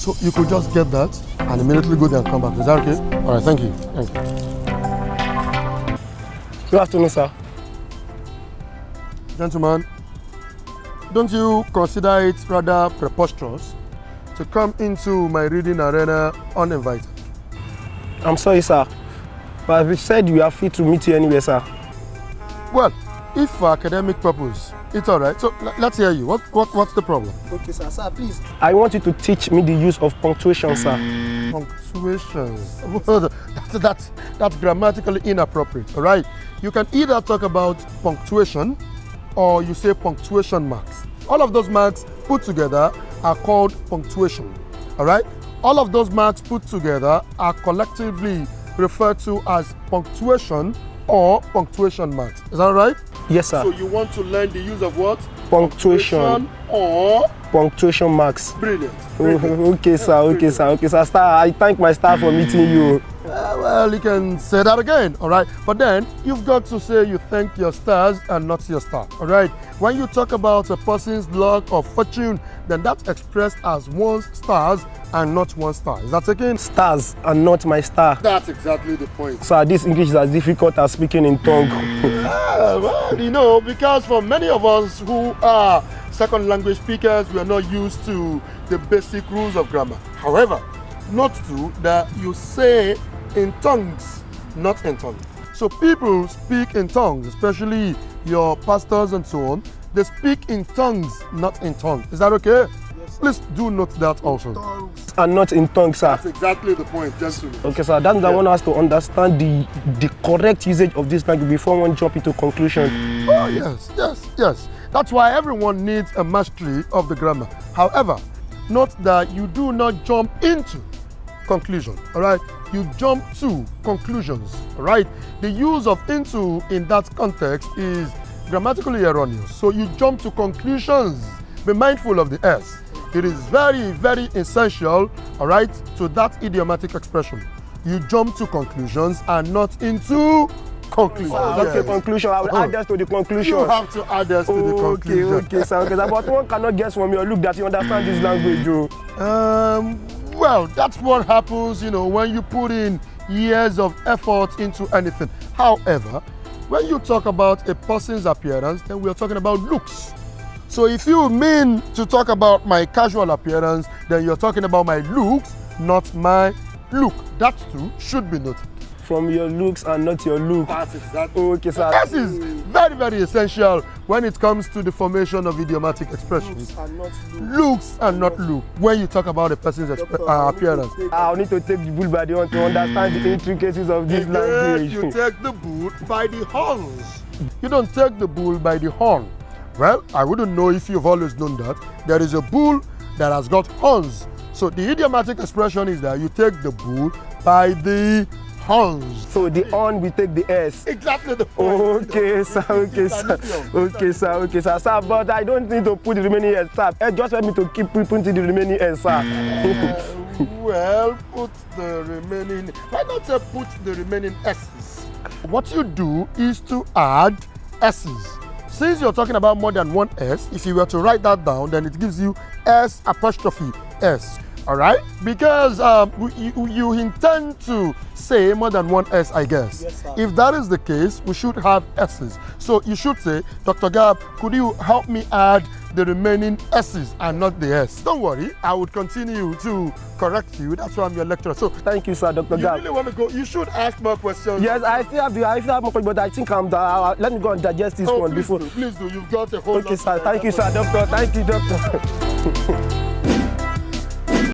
So you could just get that and immediately go there and come back. Is that okay? All right, thank you. Thank you. Good afternoon, sir. Gentlemen, don't you consider it rather preposterous to come into my reading arena uninvited? I'm sorry, sir. But we said you are free to meet you anywhere, sir. Well, if for academic purpose, it's all right. So let's hear you. What's the problem? Okay, sir. Sir, please. I want you to teach me the use of punctuation, sir. Punctuation. That's grammatically inappropriate, all right? You can either talk about punctuation or you say punctuation marks. All of those marks put together are called punctuation, all right? All of those marks put together are collectively referred to as punctuation or punctuation marks. Is that right? Yes, sir. So you want to learn the use of what? Punctuation or punctuation marks. Brilliant. Okay, sir. Okay, sir. Okay, sir. Star, I thank my staff for meeting you. Well, you can say that again, all right? But then you've got to say you thank your stars and not your star, all right? When you talk about a person's luck or fortune, then that's expressed as one's stars and not one star. Is that taken? Stars and not my star. That's exactly the point. Sir, this English is as difficult as speaking in tongue. Well, you know, because for many of us who are second language speakers, we are not used to the basic rules of grammar. However, note too that you say in tongues, not in tongue. So people speak in tongues, especially your pastors and so on. They speak in tongues, not in tongue. Is that okay? Yes, Please do note that also. Tongues. And not in tongue, sir. That's exactly the point, gentlemen. Okay, sir. That means I want us to understand the correct usage of this language before one jump into conclusion. Oh, yes. That's why everyone needs a mastery of the grammar. However, note that you do not jump into conclusion, all right? You jump to conclusions, all right? The use of into in that context is grammatically erroneous. So you jump to conclusions. Be mindful of the S. It is very, very essential, all right, to that idiomatic expression. You jump to conclusions and not into conclusions. Okay, conclusion. I will add us to the conclusion. You have to add us to the conclusion. Okay, sir. Okay, sir. But one cannot guess from your look that you understand this language, Joe. Well, that's what happens, you know, when you put in years of effort into anything. However, when you talk about a person's appearance, then we are talking about looks. So if you mean to talk about my casual appearance, then you're talking about my looks, not my look. That too should be noted. From your looks and not your look. That's exactly. Okay, sir. This is very, very essential when it comes to the formation of idiomatic expressions. Looks and not look. When you talk about a person's appearance. I'll need to take the bull by the horn to understand the intricacies of this language. You take the bull by the horns. You don't take the bull by the horn. Well, I wouldn't know if you've always known that. There is a bull that has got horns. So the idiomatic expression is that you take the bull by the horns. So the horn will take the S. Exactly the point. Okay, sir. Okay, sir. Okay, sir. Okay, sir. Sir, but I don't need to put the remaining S, sir. Just let me to keep putting the remaining S, sir. Well, put the remaining. Why not put the remaining S's? What you do is to add S's. Since you're talking about more than one S, if you were to write that down, then it gives you S apostrophe S. All right? Because you intend to say more than one S, I guess. Yes, sir. If that is the case, we should have S's. So you should say, Dr. Gab, could you help me add the remaining S's and not the S? Don't worry, I would continue to correct you. That's why I'm your lecturer. So thank you, sir, Dr. you Gab. really want to go? You should ask more questions. Yes, I still have more questions, but I think I'm done. Let me go and digest this one please before. Please do. You've got a whole lot. Okay, sir. Thank you, sir, doctor. Thank you, doctor.